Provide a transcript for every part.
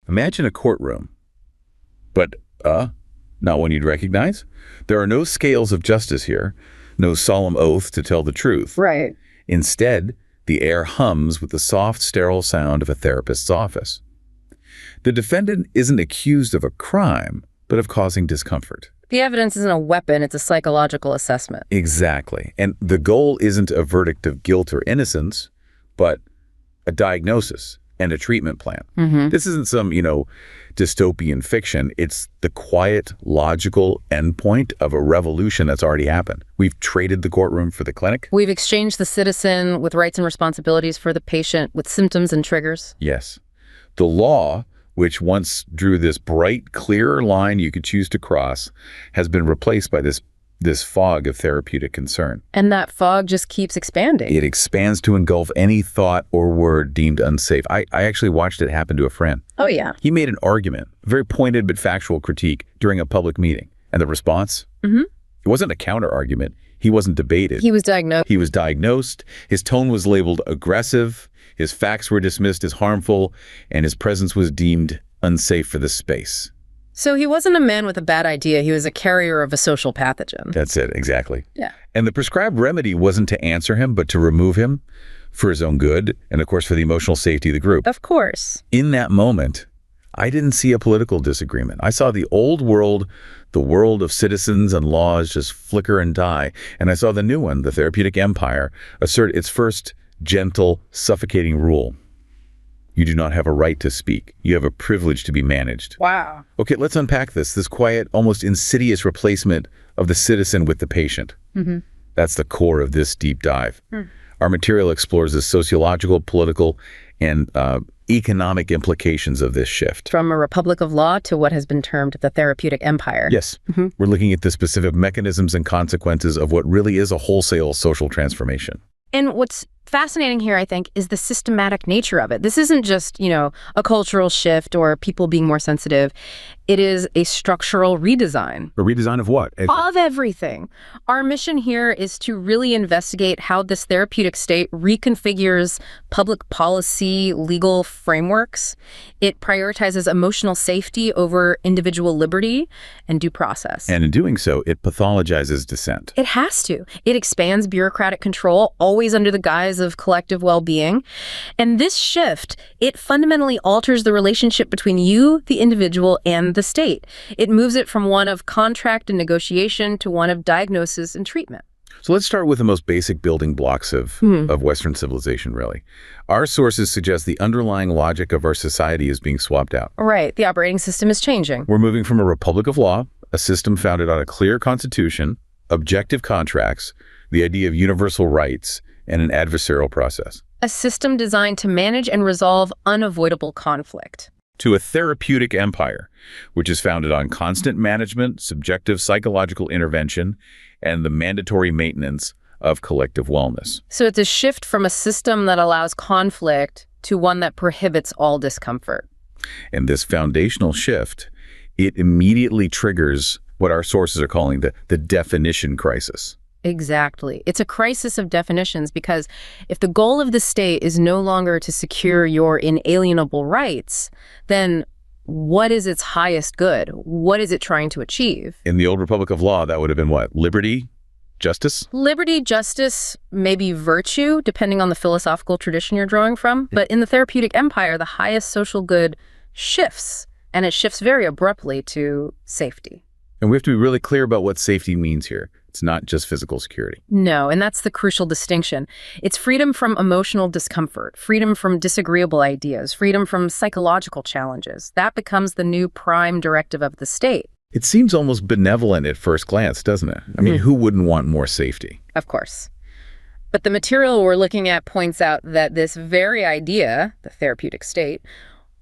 Imagine a courtroom, but, not one you'd recognize. There are no scales of justice here, no solemn oath to tell the truth. Right. Instead, the air hums with the soft, sterile sound of a therapist's office. The defendant isn't accused of a crime, but of causing discomfort. The evidence isn't a weapon, it's a psychological assessment. Exactly. And the goal isn't a verdict of guilt or innocence, but a diagnosis and a treatment plan. This isn't some, dystopian fiction. It's the quiet, logical endpoint of a revolution that's already happened. We've traded the courtroom for the clinic. We've exchanged the citizen with rights and responsibilities for the patient with symptoms and triggers. Yes. The law, which once drew this bright, clear line you could choose to cross, has been replaced by this fog of therapeutic concern. And that fog just keeps expanding. It expands to engulf any thought or word deemed unsafe. I actually watched it happen to a friend. Oh, yeah. He made an argument, a very pointed but factual critique, during a public meeting. And the response? It wasn't a counter-argument. He wasn't debated. He was diagnosed. He was diagnosed. His tone was labeled aggressive. His facts were dismissed as harmful. And his presence was deemed unsafe for the space. So he wasn't a man with a bad idea. He was a carrier of a social pathogen. That's it, exactly. Yeah. And the prescribed remedy wasn't to answer him, but to remove him for his own good and, of course, for the emotional safety of the group. Of course. In that moment, I didn't see a political disagreement. I saw the old world, the world of citizens and laws, just flicker and die. And I saw the new one, the therapeutic empire, assert its first gentle, suffocating rule. You do not have a right to speak. You have a privilege to be managed. Wow. Okay, let's unpack this quiet, almost insidious replacement of the citizen with the patient. That's the core of this deep dive. Our material explores the sociological, political, and economic implications of this shift. From a republic of law to what has been termed the therapeutic empire. Yes. We're looking at the specific mechanisms and consequences of what really is a wholesale social transformation. And what's fascinating here, I think, is the systematic nature of it. This isn't just, a cultural shift or people being more sensitive. It is a structural redesign. A redesign of what? Of everything. Our mission here is to really investigate how this therapeutic state reconfigures public policy, legal frameworks. It prioritizes emotional safety over individual liberty and due process. And in doing so, it pathologizes dissent. It has to. It expands bureaucratic control, always under the guise of collective well-being. And this shift, it fundamentally alters the relationship between you, the individual, and the state. It moves it from one of contract and negotiation to one of diagnosis and treatment. So let's start with the most basic building blocks of Western civilization, really. Our sources suggest the underlying logic of our society is being swapped out. Right. The operating system is changing. We're moving from a republic of law, a system founded on a clear constitution, objective contracts, the idea of universal rights, and an adversarial process. A system designed to manage and resolve unavoidable conflict. To a therapeutic empire, which is founded on constant management, subjective psychological intervention, and the mandatory maintenance of collective wellness. So it's a shift from a system that allows conflict to one that prohibits all discomfort. And this foundational shift, it immediately triggers what our sources are calling the definition crisis. Exactly. It's a crisis of definitions because if the goal of the state is no longer to secure your inalienable rights, then what is its highest good? What is it trying to achieve? In the old Republic of Law, that would have been what? Liberty? Justice? Liberty, justice, maybe virtue, depending on the philosophical tradition you're drawing from. But in the therapeutic empire, the highest social good shifts, and it shifts very abruptly to safety. And we have to be really clear about what safety means here. It's not just physical security. No, and that's the crucial distinction. It's freedom from emotional discomfort, freedom from disagreeable ideas, freedom from psychological challenges. That becomes the new prime directive of the state. It seems almost benevolent at first glance, doesn't it? I mean, who wouldn't want more safety? Of course. But the material we're looking at points out that this very idea, the therapeutic state,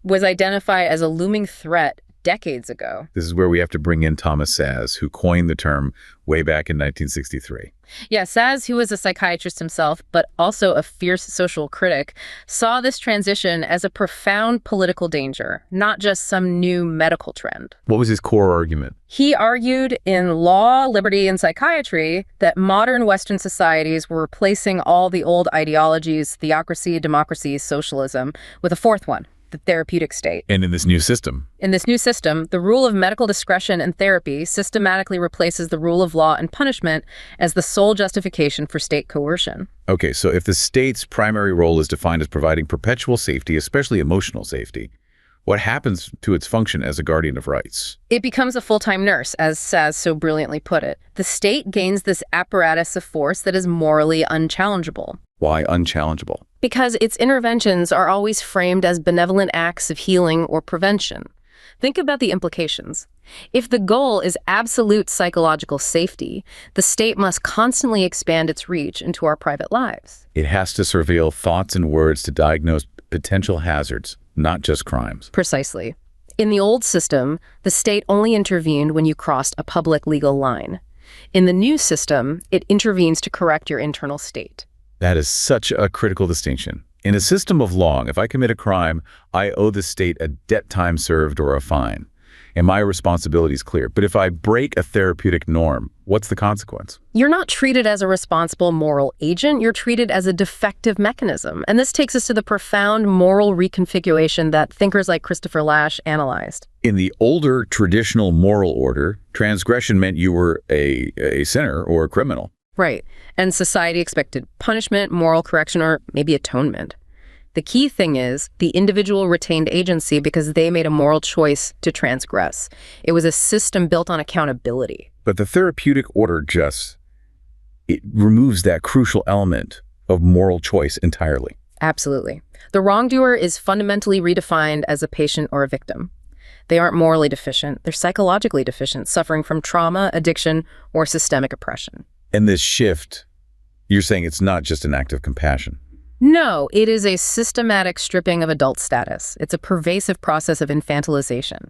was identified as a looming threat decades ago. This is where we have to bring in Thomas Szasz, who coined the term way back in 1963. Yeah, Szasz, who was a psychiatrist himself, but also a fierce social critic, saw this transition as a profound political danger, not just some new medical trend. What was his core argument? He argued in Law, Liberty, and Psychiatry that modern Western societies were replacing all the old ideologies, theocracy, democracy, socialism, with a fourth one. the therapeutic state. And in this new system? In this new system, the rule of medical discretion and therapy systematically replaces the rule of law and punishment as the sole justification for state coercion. Okay, so if the state's primary role is defined as providing perpetual safety, especially emotional safety, what happens to its function as a guardian of rights? It becomes a full-time nurse, as Saz so brilliantly put it. The state gains this apparatus of force that is morally unchallengeable. Why unchallengeable? Because its interventions are always framed as benevolent acts of healing or prevention. Think about the implications. If the goal is absolute psychological safety, the state must constantly expand its reach into our private lives. It has to surveil thoughts and words to diagnose potential hazards, not just crimes. Precisely. In the old system, the state only intervened when you crossed a public legal line. In the new system, it intervenes to correct your internal state. That is such a critical distinction. In a system of law, if I commit a crime, I owe the state a debt time served or a fine, and my responsibility is clear. But if I break a therapeutic norm, what's the consequence? You're not treated as a responsible moral agent, you're treated as a defective mechanism. And this takes us to the profound moral reconfiguration that thinkers like Christopher Lasch analyzed. In the older traditional moral order, transgression meant you were a sinner or a criminal. Right. And society expected punishment, moral correction, or maybe atonement. The key thing is the individual retained agency because they made a moral choice to transgress. It was a system built on accountability. But the therapeutic order it removes that crucial element of moral choice entirely. Absolutely. The wrongdoer is fundamentally redefined as a patient or a victim. They aren't morally deficient. They're psychologically deficient, suffering from trauma, addiction, or systemic oppression. And this shift, you're saying it's not just an act of compassion. No, it is a systematic stripping of adult status. It's a pervasive process of infantilization.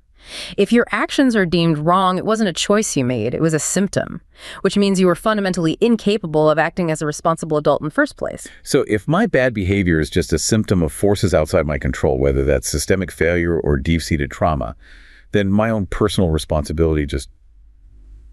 If your actions are deemed wrong, it wasn't a choice you made, it was a symptom, which means you were fundamentally incapable of acting as a responsible adult in the first place. So if my bad behavior is just a symptom of forces outside my control, whether that's systemic failure or deep-seated trauma, then my own personal responsibility just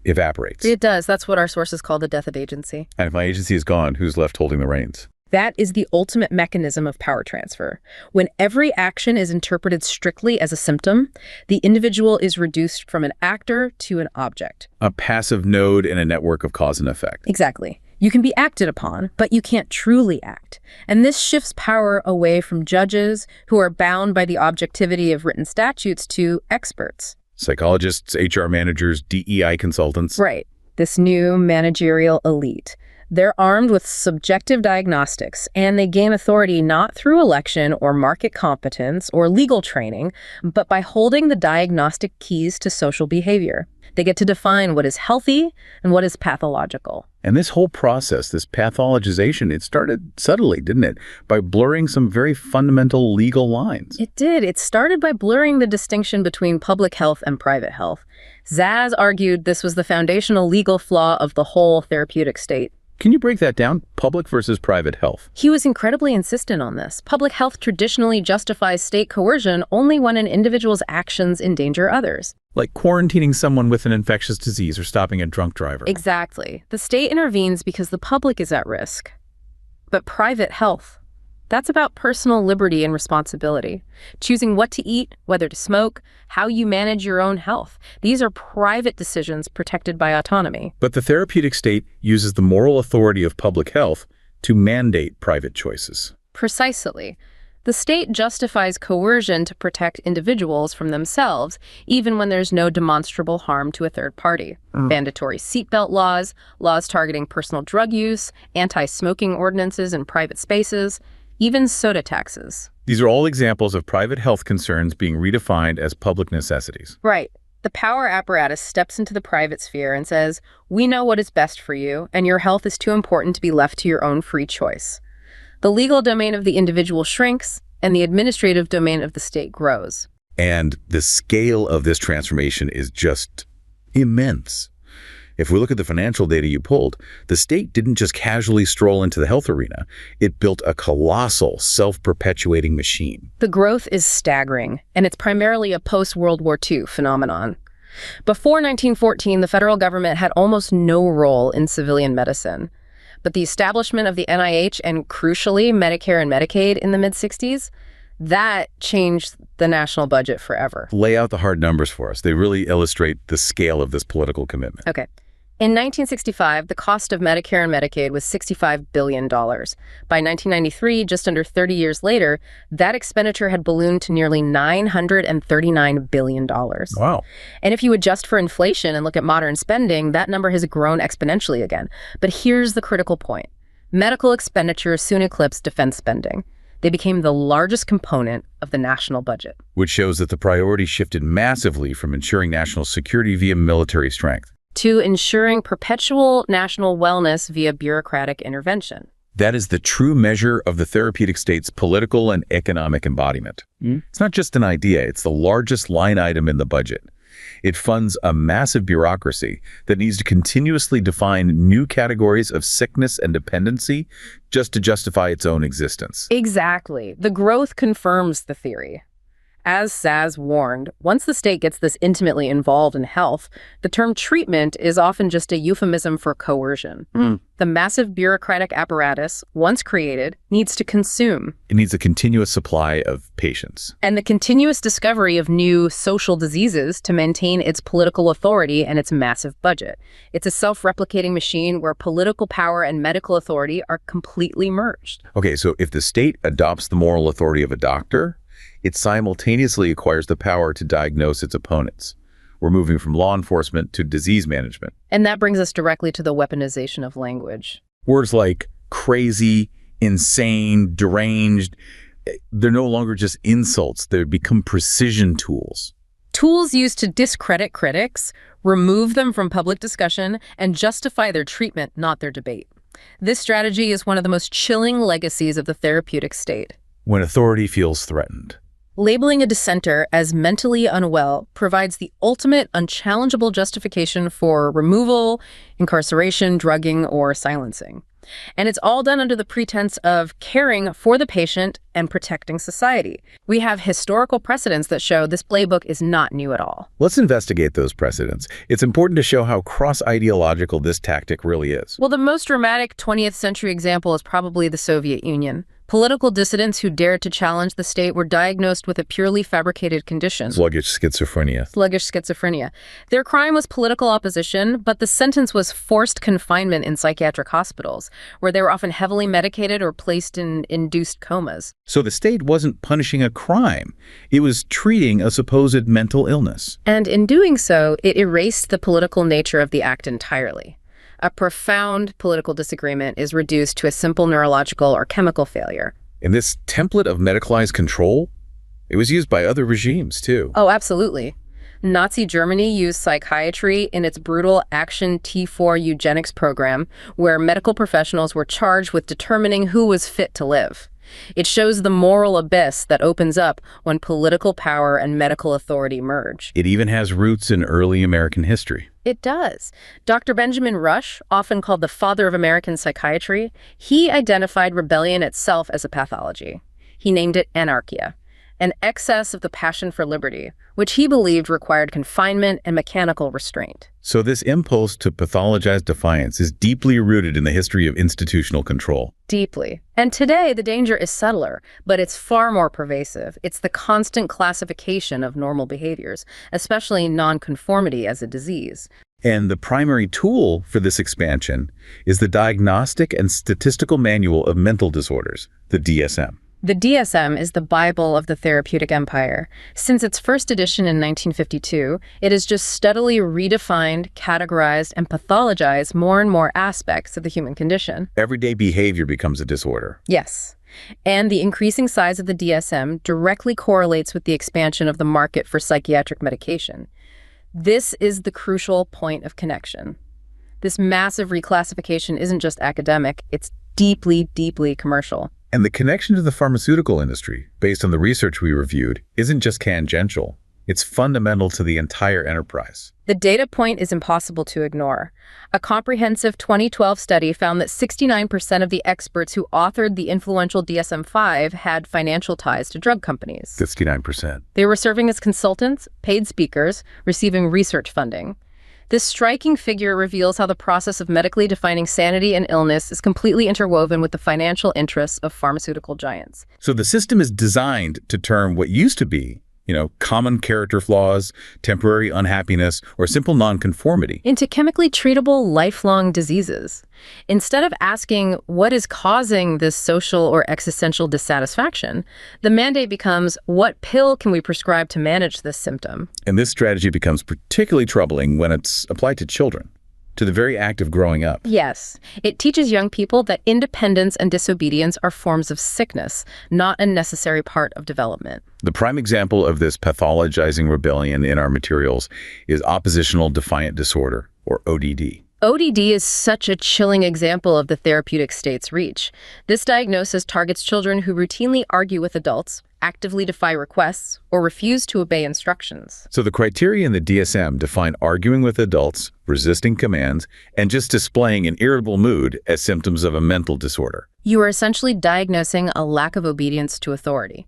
evaporates. It does. That's what our sources call the death of agency. And if my agency is gone, who's left holding the reins? That is the ultimate mechanism of power transfer. When every action is interpreted strictly as a symptom, the individual is reduced from an actor to an object. A passive node in a network of cause and effect. Exactly. You can be acted upon, but you can't truly act. And this shifts power away from judges who are bound by the objectivity of written statutes to experts. Psychologists, HR managers, DEI consultants. Right. This new managerial elite. They're armed with subjective diagnostics, and they gain authority not through election or market competence or legal training, but by holding the diagnostic keys to social behavior. They get to define what is healthy and what is pathological. And this whole process, this pathologization, it started subtly, didn't it? By blurring some very fundamental legal lines. It did. It started by blurring the distinction between public health and private health. Zaz argued this was the foundational legal flaw of the whole therapeutic state. Can you break that down? Public versus private health. He was incredibly insistent on this. Public health traditionally justifies state coercion only when an individual's actions endanger others. Like quarantining someone with an infectious disease or stopping a drunk driver. Exactly. The state intervenes because the public is at risk. But private health, that's about personal liberty and responsibility. Choosing what to eat, whether to smoke, how you manage your own health. These are private decisions protected by autonomy. But the therapeutic state uses the moral authority of public health to mandate private choices. Precisely. The state justifies coercion to protect individuals from themselves, even when there's no demonstrable harm to a third party. Mandatory seatbelt laws, laws targeting personal drug use, anti-smoking ordinances in private spaces, even soda taxes. These are all examples of private health concerns being redefined as public necessities. Right. The power apparatus steps into the private sphere and says, we know what is best for you, and your health is too important to be left to your own free choice. The legal domain of the individual shrinks, and the administrative domain of the state grows. And the scale of this transformation is just immense. If we look at the financial data you pulled, the state didn't just casually stroll into the health arena. It built a colossal, self-perpetuating machine. The growth is staggering, and it's primarily a post-World War II phenomenon. Before 1914, the federal government had almost no role in civilian medicine. But the establishment of the NIH and, crucially, Medicare and Medicaid in the mid-60s, That changed the national budget forever. Lay out the hard numbers for us. They really illustrate the scale of this political commitment. Okay. In 1965, the cost of Medicare and Medicaid was $65 billion. By 1993, just under 30 years later, that expenditure had ballooned to nearly $939 billion. Wow. And if you adjust for inflation and look at modern spending, that number has grown exponentially again. But here's the critical point. Medical expenditures soon eclipsed defense spending. They became the largest component of the national budget. Which shows that the priority shifted massively from ensuring national security via military strength to ensuring perpetual national wellness via bureaucratic intervention. That is the true measure of the therapeutic state's political and economic embodiment. It's not just an idea, it's the largest line item in the budget. It funds a massive bureaucracy that needs to continuously define new categories of sickness and dependency just to justify its own existence. Exactly. The growth confirms the theory. As Saz warned, once the state gets this intimately involved in health, the term treatment is often just a euphemism for coercion. The massive bureaucratic apparatus, once created, needs to consume. It needs a continuous supply of patients. And the continuous discovery of new social diseases to maintain its political authority and its massive budget. It's a self-replicating machine where political power and medical authority are completely merged. Okay, so if the state adopts the moral authority of a doctor, it simultaneously acquires the power to diagnose its opponents. We're moving from law enforcement to disease management. And that brings us directly to the weaponization of language. Words like crazy, insane, deranged, they're no longer just insults. They become precision tools. Tools used to discredit critics, remove them from public discussion, and justify their treatment, not their debate. This strategy is one of the most chilling legacies of the therapeutic state. When authority feels threatened. Labeling a dissenter as mentally unwell provides the ultimate unchallengeable justification for removal, incarceration, drugging, or silencing. And it's all done under the pretense of caring for the patient and protecting society. We have historical precedents that show this playbook is not new at all. Let's investigate those precedents. It's important to show how cross-ideological this tactic really is. Well, the most dramatic 20th century example is probably the Soviet Union. Political dissidents who dared to challenge the state were diagnosed with a purely fabricated condition. Sluggish schizophrenia. Their crime was political opposition, but the sentence was forced confinement in psychiatric hospitals, where they were often heavily medicated or placed in induced comas. So the state wasn't punishing a crime. It was treating a supposed mental illness. And in doing so, it erased the political nature of the act entirely. A profound political disagreement is reduced to a simple neurological or chemical failure. And this template of medicalized control, it was used by other regimes, too. Oh, absolutely. Nazi Germany used psychiatry in its brutal Action T4 eugenics program, where medical professionals were charged with determining who was fit to live. It shows the moral abyss that opens up when political power and medical authority merge. It even has roots in early American history. It does. Dr. Benjamin Rush, often called the father of American psychiatry, he identified rebellion itself as a pathology. He named it anarchia, an excess of the passion for liberty, which he believed required confinement and mechanical restraint. So this impulse to pathologize defiance is deeply rooted in the history of institutional control. Deeply. And today, the danger is subtler, but it's far more pervasive. It's the constant classification of normal behaviors, especially nonconformity as a disease. And the primary tool for this expansion is the Diagnostic and Statistical Manual of Mental Disorders, the DSM. The DSM is the Bible of the therapeutic empire. Since its first edition in 1952, it has just steadily redefined, categorized, and pathologized more and more aspects of the human condition. Everyday behavior becomes a disorder. Yes. And the increasing size of the DSM directly correlates with the expansion of the market for psychiatric medication. This is the crucial point of connection. This massive reclassification isn't just academic, it's deeply, deeply commercial. And the connection to the pharmaceutical industry, based on the research we reviewed, isn't just tangential. It's fundamental to the entire enterprise. The data point is impossible to ignore. A comprehensive 2012 study found that 69% of the experts who authored the influential DSM-5 had financial ties to drug companies. 69%. They were serving as consultants, paid speakers, receiving research funding. This striking figure reveals how the process of medically defining sanity and illness is completely interwoven with the financial interests of pharmaceutical giants. So the system is designed to turn what used to be, common character flaws, temporary unhappiness, or simple nonconformity Into chemically treatable lifelong diseases. Instead of asking what is causing this social or existential dissatisfaction, the mandate becomes what pill can we prescribe to manage this symptom? And this strategy becomes particularly troubling when it's applied to children, to the very act of growing up. Yes, it teaches young people that independence and disobedience are forms of sickness, not a necessary part of development. The prime example of this pathologizing rebellion in our materials is oppositional defiant disorder, or ODD. ODD is such a chilling example of the therapeutic state's reach. This diagnosis targets children who routinely argue with adults, actively defy requests, or refuse to obey instructions. So the criteria in the DSM define arguing with adults, resisting commands, and just displaying an irritable mood as symptoms of a mental disorder. You are essentially diagnosing a lack of obedience to authority.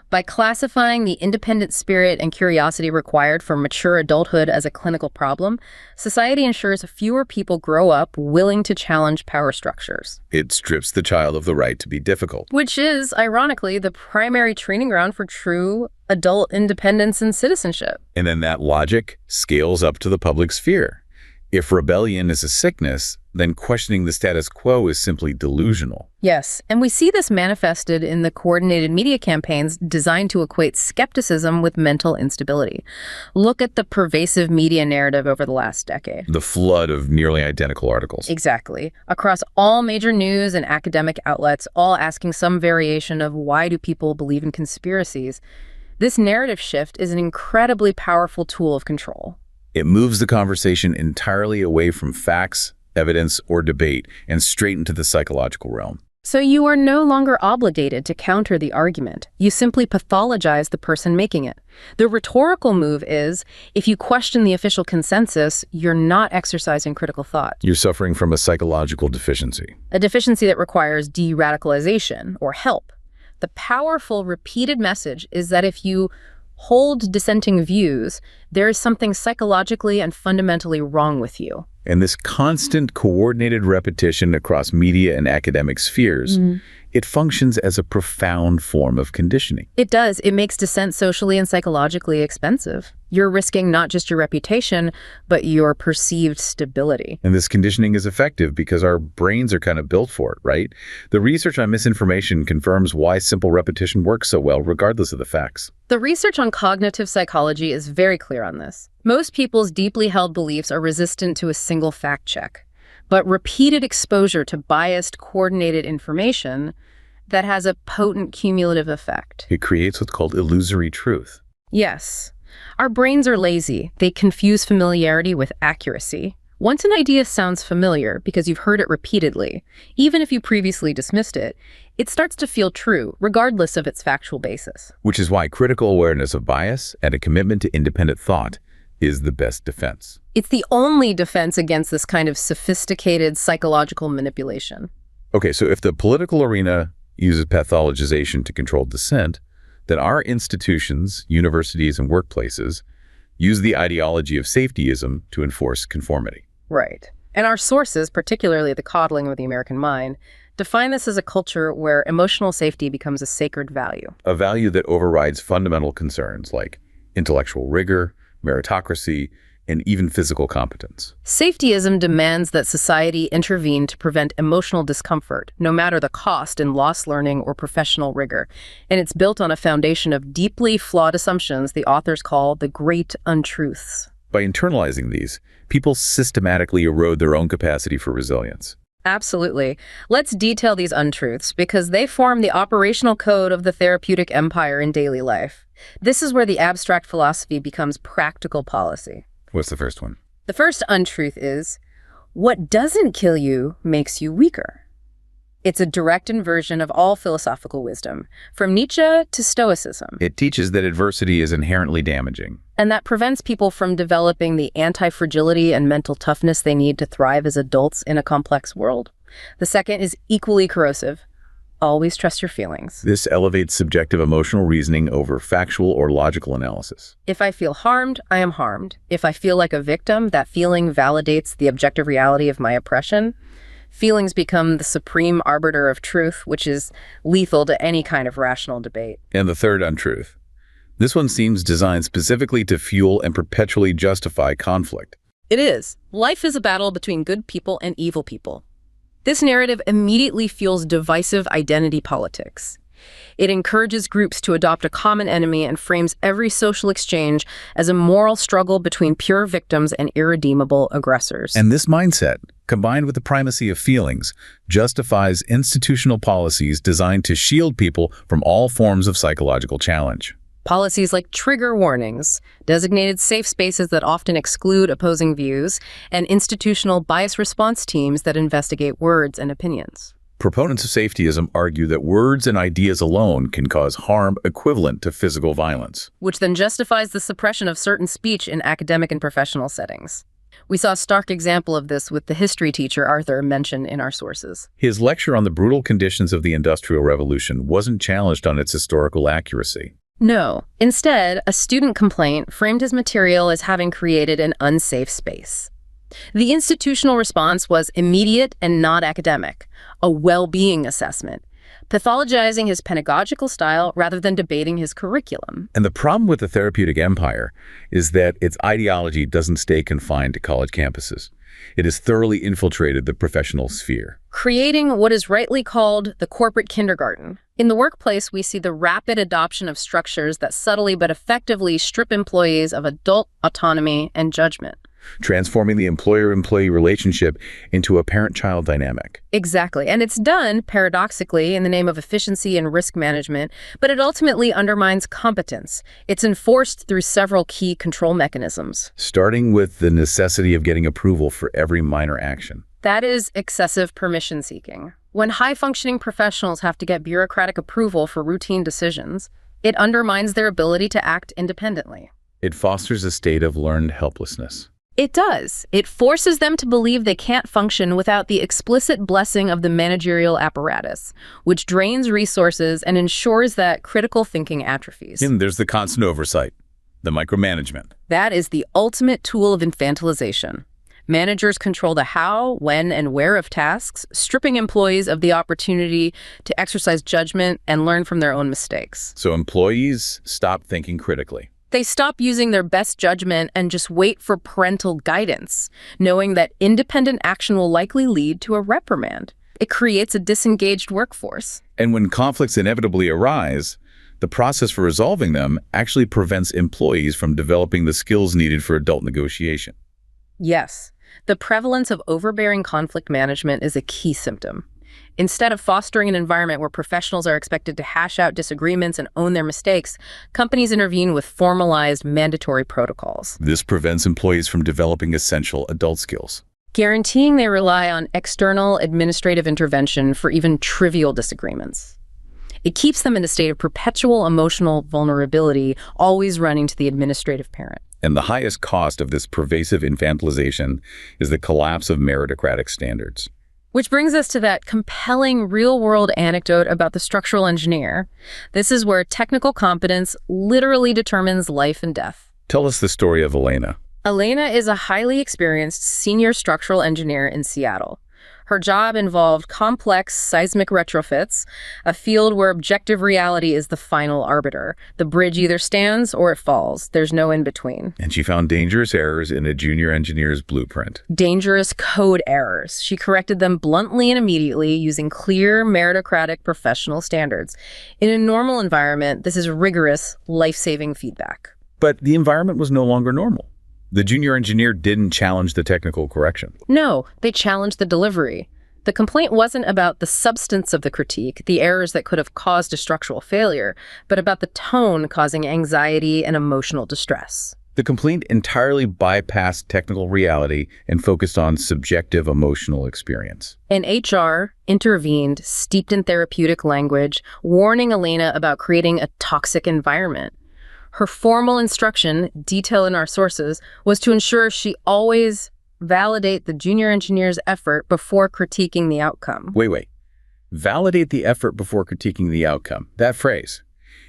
By classifying the independent spirit and curiosity required for mature adulthood as a clinical problem, society ensures fewer people grow up willing to challenge power structures. It strips the child of the right to be difficult. Which is, ironically, the primary training ground for true adult independence and citizenship. And then that logic scales up to the public sphere. If rebellion is a sickness, then questioning the status quo is simply delusional. Yes, and we see this manifested in the coordinated media campaigns designed to equate skepticism with mental instability. Look at the pervasive media narrative over the last decade. The flood of nearly identical articles. Exactly. Across all major news and academic outlets, all asking some variation of why do people believe in conspiracies. This narrative shift is an incredibly powerful tool of control. It moves the conversation entirely away from facts, evidence, or debate and straight into the psychological realm. So you are no longer obligated to counter the argument. You simply pathologize the person making it. The rhetorical move is, if you question the official consensus, you're not exercising critical thought. You're suffering from a psychological deficiency. A deficiency that requires de-radicalization or help. The powerful repeated message is that if you hold dissenting views, there is something psychologically and fundamentally wrong with you. And this constant coordinated repetition across media and academic spheres, it functions as a profound form of conditioning. It does. It makes dissent socially and psychologically expensive. You're risking not just your reputation, but your perceived stability. And this conditioning is effective because our brains are kind of built for it, right? The research on misinformation confirms why simple repetition works so well, regardless of the facts. The research on cognitive psychology is very clear on this. Most people's deeply held beliefs are resistant to a single fact check, but repeated exposure to biased, coordinated information that has a potent cumulative effect. It creates what's called illusory truth. Yes. Our brains are lazy. They confuse familiarity with accuracy. Once an idea sounds familiar because you've heard it repeatedly, even if you previously dismissed it, it starts to feel true, regardless of its factual basis. Which is why critical awareness of bias and a commitment to independent thought is the best defense. It's the only defense against this kind of sophisticated psychological manipulation. Okay, so if the political arena uses pathologization to control dissent, then our institutions, universities, and workplaces use the ideology of safetyism to enforce conformity. Right. And our sources, particularly the coddling of the American mind, define this as a culture where emotional safety becomes a sacred value. A value that overrides fundamental concerns like intellectual rigor, meritocracy, and even physical competence. Safetyism demands that society intervene to prevent emotional discomfort, no matter the cost in lost learning or professional rigor. And it's built on a foundation of deeply flawed assumptions the authors call the great untruths. By internalizing these, people systematically erode their own capacity for resilience. Absolutely. Let's detail these untruths because they form the operational code of the therapeutic empire in daily life. This is where the abstract philosophy becomes practical policy. What's the first one? The first untruth is, what doesn't kill you makes you weaker. It's a direct inversion of all philosophical wisdom, from Nietzsche to Stoicism. It teaches that adversity is inherently damaging. And that prevents people from developing the anti-fragility and mental toughness they need to thrive as adults in a complex world. The second is equally corrosive. Always trust your feelings. This elevates subjective emotional reasoning over factual or logical analysis. If I feel harmed, I am harmed. If I feel like a victim, that feeling validates the objective reality of my oppression. Feelings become the supreme arbiter of truth, which is lethal to any kind of rational debate. And the third untruth. This one seems designed specifically to fuel and perpetually justify conflict. It is. Life is a battle between good people and evil people. This narrative immediately fuels divisive identity politics. It encourages groups to adopt a common enemy and frames every social exchange as a moral struggle between pure victims and irredeemable aggressors. And this mindset, combined with the primacy of feelings, justifies institutional policies designed to shield people from all forms of psychological challenge. Policies like trigger warnings, designated safe spaces that often exclude opposing views, and institutional bias response teams that investigate words and opinions. Proponents of safetyism argue that words and ideas alone can cause harm equivalent to physical violence, which then justifies the suppression of certain speech in academic and professional settings. We saw a stark example of this with the history teacher Arthur mentioned in our sources. His lecture on the brutal conditions of the Industrial Revolution wasn't challenged on its historical accuracy. No. Instead, a student complaint framed his material as having created an unsafe space. The institutional response was immediate and not academic, a well-being assessment, pathologizing his pedagogical style rather than debating his curriculum. And the problem with the therapeutic empire is that its ideology doesn't stay confined to college campuses. It has thoroughly infiltrated the professional sphere, creating what is rightly called the corporate kindergarten. In the workplace, we see the rapid adoption of structures that subtly but effectively strip employees of adult autonomy and judgment, transforming the employer-employee relationship into a parent-child dynamic. Exactly. And it's done, paradoxically, in the name of efficiency and risk management, but it ultimately undermines competence. It's enforced through several key control mechanisms, starting with the necessity of getting approval for every minor action. That is excessive permission seeking. When high-functioning professionals have to get bureaucratic approval for routine decisions, it undermines their ability to act independently. It fosters a state of learned helplessness. It does. It forces them to believe they can't function without the explicit blessing of the managerial apparatus, which drains resources and ensures that critical thinking atrophies. And there's the constant oversight, the micromanagement. That is the ultimate tool of infantilization. Managers control the how, when, and where of tasks, stripping employees of the opportunity to exercise judgment and learn from their own mistakes. So employees stop thinking critically. They stop using their best judgment and just wait for parental guidance, knowing that independent action will likely lead to a reprimand. It creates a disengaged workforce. And when conflicts inevitably arise, the process for resolving them actually prevents employees from developing the skills needed for adult negotiation. Yes. The prevalence of overbearing conflict management is a key symptom. Instead of fostering an environment where professionals are expected to hash out disagreements and own their mistakes, companies intervene with formalized, mandatory protocols. This prevents employees from developing essential adult skills, guaranteeing they rely on external administrative intervention for even trivial disagreements. It keeps them in a state of perpetual emotional vulnerability, always running to the administrative parent. And the highest cost of this pervasive infantilization is the collapse of meritocratic standards. Which brings us to that compelling real-world anecdote about the structural engineer. This is where technical competence literally determines life and death. Tell us the story of Elena. Elena is a highly experienced senior structural engineer in Seattle. Her job involved complex seismic retrofits, a field where objective reality is the final arbiter. The bridge either stands or it falls. There's no in-between. And she found dangerous errors in a junior engineer's blueprint. Dangerous code errors. She corrected them bluntly and immediately using clear, meritocratic professional standards. In a normal environment, this is rigorous, life-saving feedback. But the environment was no longer normal. The junior engineer didn't challenge the technical correction. No, they challenged the delivery. The complaint wasn't about the substance of the critique, the errors that could have caused a structural failure, but about the tone causing anxiety and emotional distress. The complaint entirely bypassed technical reality and focused on subjective emotional experience. And HR intervened, steeped in therapeutic language, warning Elena about creating a toxic environment. Her formal instruction, detailed in our sources, was to ensure she always validate the junior engineer's effort before critiquing the outcome. Wait. Validate the effort before critiquing the outcome. That phrase.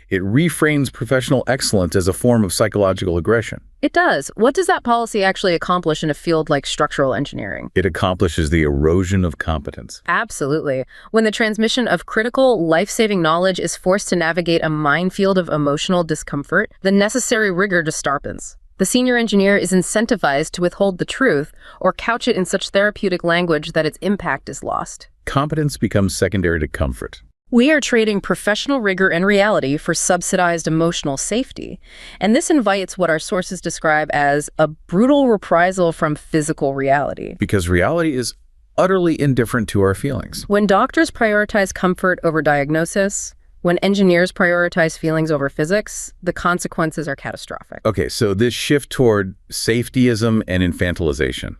It reframes professional excellence as a form of psychological aggression. It does. What does that policy actually accomplish in a field like structural engineering? It accomplishes the erosion of competence. Absolutely. When the transmission of critical, life-saving knowledge is forced to navigate a minefield of emotional discomfort, the necessary rigor distarpens. The senior engineer is incentivized to withhold the truth or couch it in such therapeutic language that its impact is lost. Competence becomes secondary to comfort. We are trading professional rigor and reality for subsidized emotional safety. And this invites what our sources describe as a brutal reprisal from physical reality. Because reality is utterly indifferent to our feelings. When doctors prioritize comfort over diagnosis, when engineers prioritize feelings over physics, the consequences are catastrophic. Okay, so this shift toward safetyism and infantilization,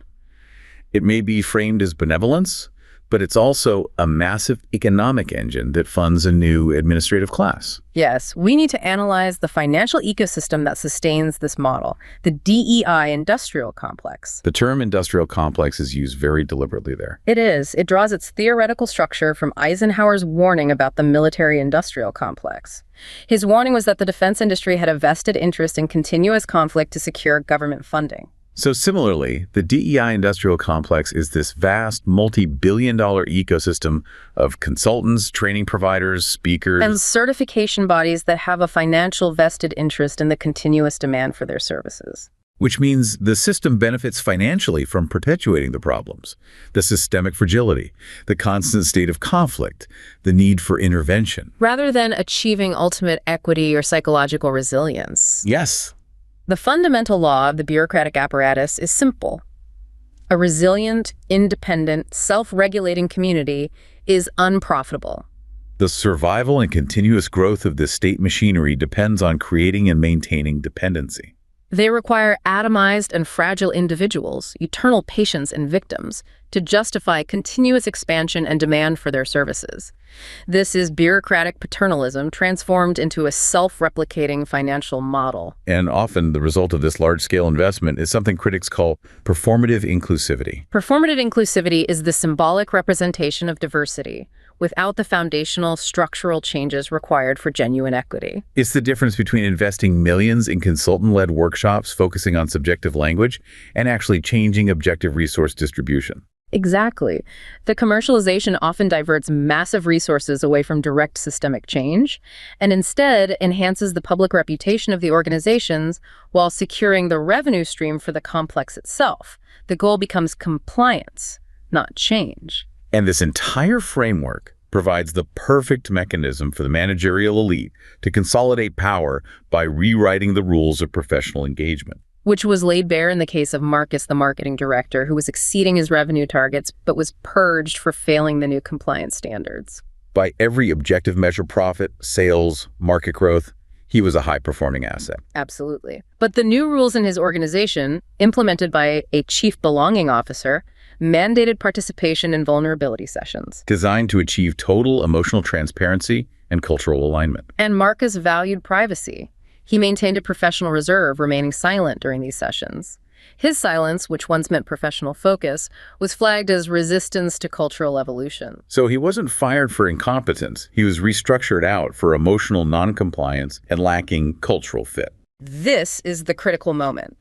it may be framed as benevolence, but it's also a massive economic engine that funds a new administrative class. Yes, we need to analyze the financial ecosystem that sustains this model, the DEI industrial complex. The term industrial complex is used very deliberately there. It is. It draws its theoretical structure from Eisenhower's warning about the military-industrial complex. His warning was that the defense industry had a vested interest in continuous conflict to secure government funding. So similarly, the DEI industrial complex is this vast, multi-billion-dollar ecosystem of consultants, training providers, speakers, and certification bodies that have a financial vested interest in the continuous demand for their services. which means the system benefits financially from perpetuating the problems, the systemic fragility, the constant state of conflict, the need for intervention. Rather than achieving ultimate equity or psychological resilience. Yes. The fundamental law of the bureaucratic apparatus is simple. A resilient, independent, self-regulating community is unprofitable. The survival and continuous growth of this state machinery depends on creating and maintaining dependency. They require atomized and fragile individuals, eternal patients and victims, to justify continuous expansion and demand for their services. This is bureaucratic paternalism transformed into a self-replicating financial model. And often the result of this large-scale investment is something critics call performative inclusivity. Performative inclusivity is the symbolic representation of diversity, without the foundational structural changes required for genuine equity. It's the difference between investing millions in consultant-led workshops focusing on subjective language and actually changing objective resource distribution. Exactly. The commercialization often diverts massive resources away from direct systemic change, and instead enhances the public reputation of the organizations while securing the revenue stream for the complex itself. The goal becomes compliance, not change. And this entire framework provides the perfect mechanism for the managerial elite to consolidate power by rewriting the rules of professional engagement. Which was laid bare in the case of Marcus, the marketing director, who was exceeding his revenue targets but was purged for failing the new compliance standards. By every objective measure, profit, sales, market growth, he was a high-performing asset. Absolutely. But the new rules in his organization, implemented by a chief belonging officer, mandated participation in vulnerability sessions. Designed to achieve total emotional transparency and cultural alignment. And Marcus valued privacy. He maintained a professional reserve, remaining silent during these sessions. His silence, which once meant professional focus, was flagged as resistance to cultural evolution. So he wasn't fired for incompetence. He was restructured out for emotional noncompliance and lacking cultural fit. This is the critical moment.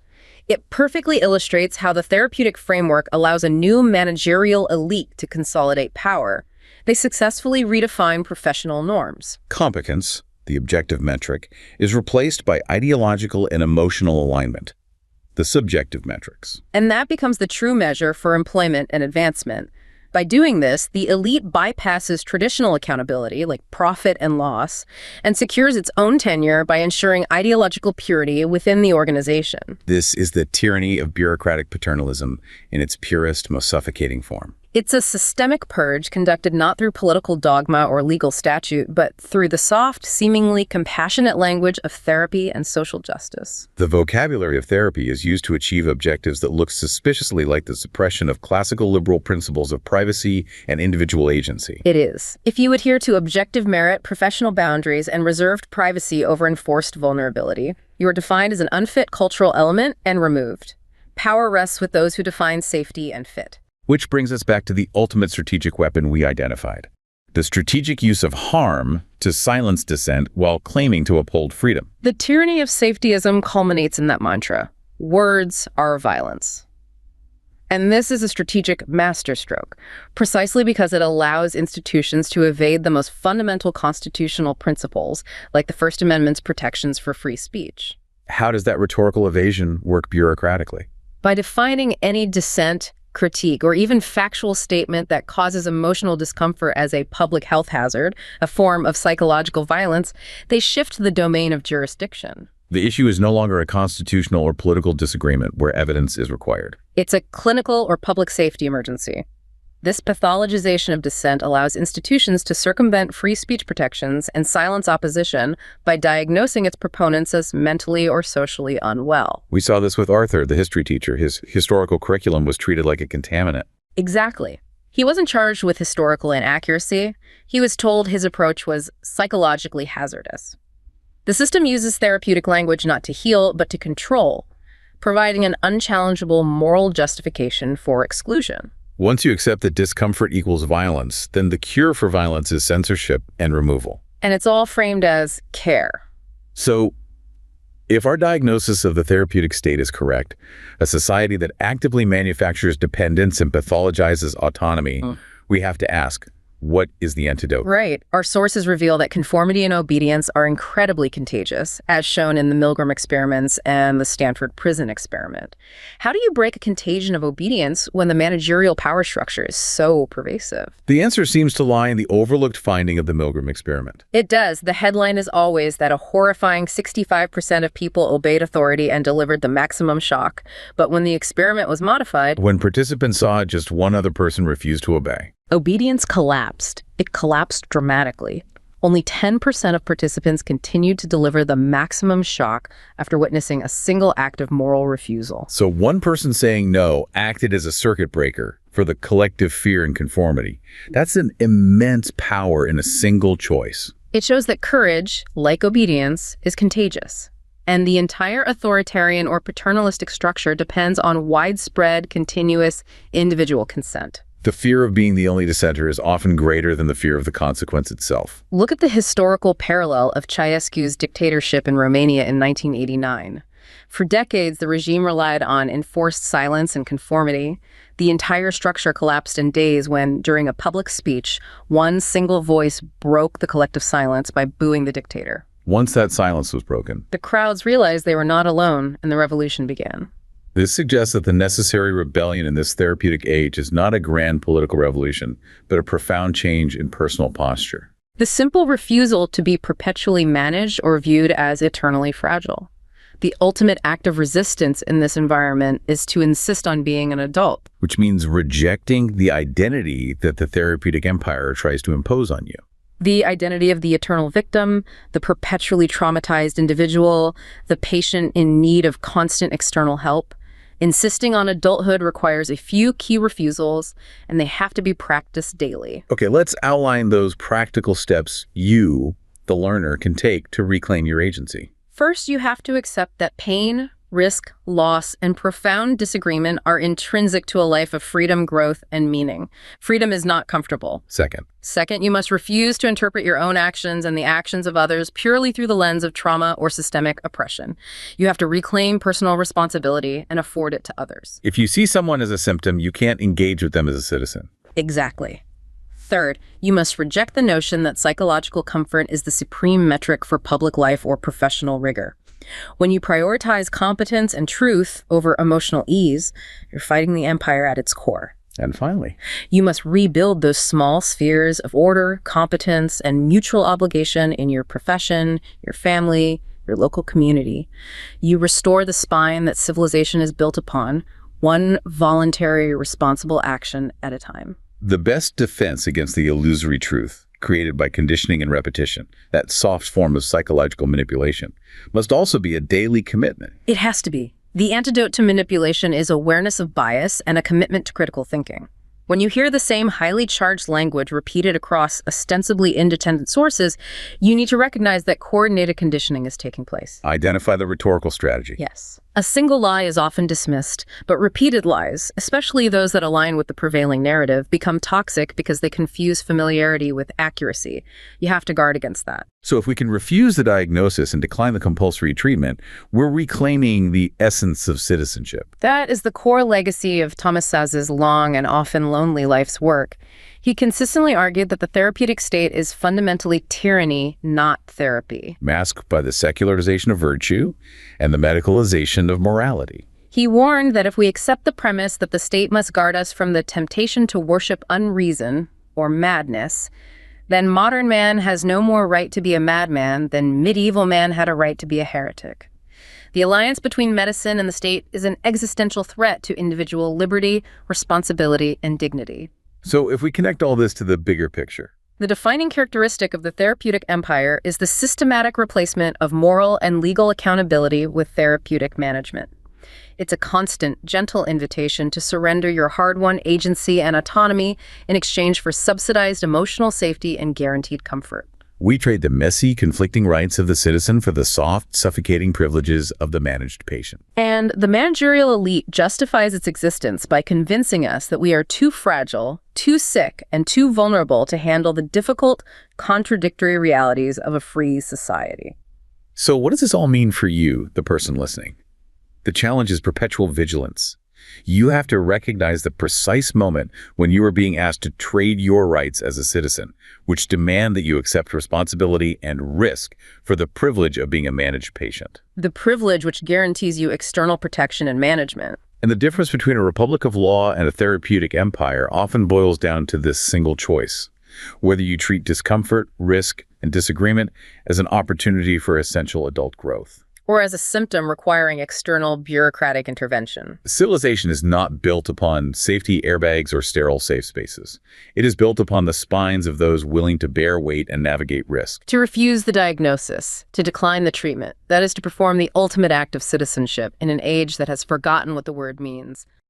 It perfectly illustrates how the therapeutic framework allows a new managerial elite to consolidate power. They successfully redefine professional norms. Competence, the objective metric, is replaced by ideological and emotional alignment, the subjective metrics. And that becomes the true measure for employment and advancement. By doing this, the elite bypasses traditional accountability, like profit and loss, and secures its own tenure by ensuring ideological purity within the organization. This is the tyranny of bureaucratic paternalism in its purest, most suffocating form. It's a systemic purge conducted not through political dogma or legal statute, but through the soft, seemingly compassionate language of therapy and social justice. The vocabulary of therapy is used to achieve objectives that look suspiciously like the suppression of classical liberal principles of privacy and individual agency. It is. If you adhere to objective merit, professional boundaries, and reserved privacy over enforced vulnerability, you are defined as an unfit cultural element and removed. Power rests with those who define safety and fit. Which brings us back to the ultimate strategic weapon we identified, the strategic use of harm to silence dissent while claiming to uphold freedom. The tyranny of safetyism culminates in that mantra. Words are violence. And this is a strategic masterstroke, precisely because it allows institutions to evade the most fundamental constitutional principles, like the First Amendment's protections for free speech. How does that rhetorical evasion work bureaucratically? By defining any dissent, critique, or even factual statement that causes emotional discomfort as a public health hazard, a form of psychological violence, they shift the domain of jurisdiction. The issue is no longer a constitutional or political disagreement where evidence is required. It's a clinical or public safety emergency. This pathologization of dissent allows institutions to circumvent free speech protections and silence opposition by diagnosing its proponents as mentally or socially unwell. We saw this with Arthur, the history teacher. His historical curriculum was treated like a contaminant. Exactly. He wasn't charged with historical inaccuracy. He was told his approach was psychologically hazardous. The system uses therapeutic language not to heal, but to control, providing an unchallengeable moral justification for exclusion. Once you accept that discomfort equals violence, then the cure for violence is censorship and removal. And it's all framed as care. So, if our diagnosis of the therapeutic state is correct, a society that actively manufactures dependence and pathologizes autonomy, we have to ask, what is the antidote? Right. Our sources reveal that conformity and obedience are incredibly contagious, as shown in the Milgram experiments and the Stanford prison experiment. How do you break a contagion of obedience when the managerial power structure is so pervasive? The answer seems to lie in the overlooked finding of the Milgram experiment. It does. The headline is always that a horrifying 65% of people obeyed authority and delivered the maximum shock. But when the experiment was modified, When participants saw just one other person refuse to obey, obedience collapsed. It collapsed dramatically. Only 10% of participants continued to deliver the maximum shock after witnessing a single act of moral refusal. so one person saying no acted as a circuit breaker for the collective fear and conformity. That's an immense power in a single choice. It shows that courage, like obedience, is contagious. And the entire authoritarian or paternalistic structure depends on widespread, continuous, individual consent. The fear of being the only dissenter is often greater than the fear of the consequence itself. Look at the historical parallel of Ceausescu's dictatorship in Romania in 1989. For decades, the regime relied on enforced silence and conformity. The entire structure collapsed in days when, during a public speech, one single voice broke the collective silence by booing the dictator. Once that silence was broken, The crowds realized they were not alone, and the revolution began. this suggests that the necessary rebellion in this therapeutic age is not a grand political revolution, but a profound change in personal posture. The simple refusal to be perpetually managed or viewed as eternally fragile. The ultimate act of resistance in this environment is to insist on being an adult. Which means rejecting the identity that the therapeutic empire tries to impose on you. The identity of the eternal victim, the perpetually traumatized individual, the patient in need of constant external help. Insisting on adulthood requires a few key refusals, and they have to be practiced daily. Okay, let's outline those practical steps you, the learner, can take to reclaim your agency. First, you have to accept that pain, risk, loss, and profound disagreement are intrinsic to a life of freedom, growth, and meaning. Freedom is not comfortable. Second, you must refuse to interpret your own actions and the actions of others purely through the lens of trauma or systemic oppression. You have to reclaim personal responsibility and afford it to others. If you see someone as a symptom, you can't engage with them as a citizen. Exactly. Third, you must reject the notion that psychological comfort is the supreme metric for public life or professional rigor. When you prioritize competence and truth over emotional ease, you're fighting the empire at its core. And finally, You must rebuild those small spheres of order, competence, and mutual obligation in your profession, your family, your local community. You restore the spine that civilization is built upon, one voluntary, responsible action at a time. the best defense against the illusory truth created by conditioning and repetition, that soft form of psychological manipulation, must also be a daily commitment. It has to be. The antidote to manipulation is awareness of bias and a commitment to critical thinking. When you hear the same highly charged language repeated across ostensibly independent sources, you need to recognize that coordinated conditioning is taking place. Identify the rhetorical strategy. Yes. A single lie is often dismissed, but repeated lies, especially those that align with the prevailing narrative, become toxic because they confuse familiarity with accuracy. You have to guard against that. So if we can refuse the diagnosis and decline the compulsory treatment, we're reclaiming the essence of citizenship. That is the core legacy of Thomas Saz's long and often lonely life's work. He consistently argued that the therapeutic state is fundamentally tyranny, not therapy. Masked by the secularization of virtue and the medicalization of morality. He warned that if we accept the premise that the state must guard us from the temptation to worship unreason, or madness, then modern man has no more right to be a madman than medieval man had a right to be a heretic. The alliance between medicine and the state is an existential threat to individual liberty, responsibility, and dignity. So if we connect all this to the bigger picture, the defining characteristic of the therapeutic empire is the systematic replacement of moral and legal accountability with therapeutic management. It's a constant, gentle invitation to surrender your hard-won agency and autonomy in exchange for subsidized emotional safety and guaranteed comfort. we trade the messy, conflicting rights of the citizen for the soft, suffocating privileges of the managed patient. And the managerial elite justifies its existence by convincing us that we are too fragile, too sick, and too vulnerable to handle the difficult, contradictory realities of a free society. So what does this all mean for you, the person listening? The challenge is perpetual vigilance. You have to recognize the precise moment when you are being asked to trade your rights as a citizen, which demand that you accept responsibility and risk for the privilege of being a managed patient. The privilege which guarantees you external protection and management. And the difference between a republic of law and a therapeutic empire often boils down to this single choice: whether you treat discomfort, risk, and disagreement as an opportunity for essential adult growth, or as a symptom requiring external bureaucratic intervention. Civilization is not built upon safety airbags or sterile safe spaces. It is built upon the spines of those willing to bear weight and navigate risk. To refuse the diagnosis, to decline the treatment, that is to perform the ultimate act of citizenship in an age that has forgotten what the word means.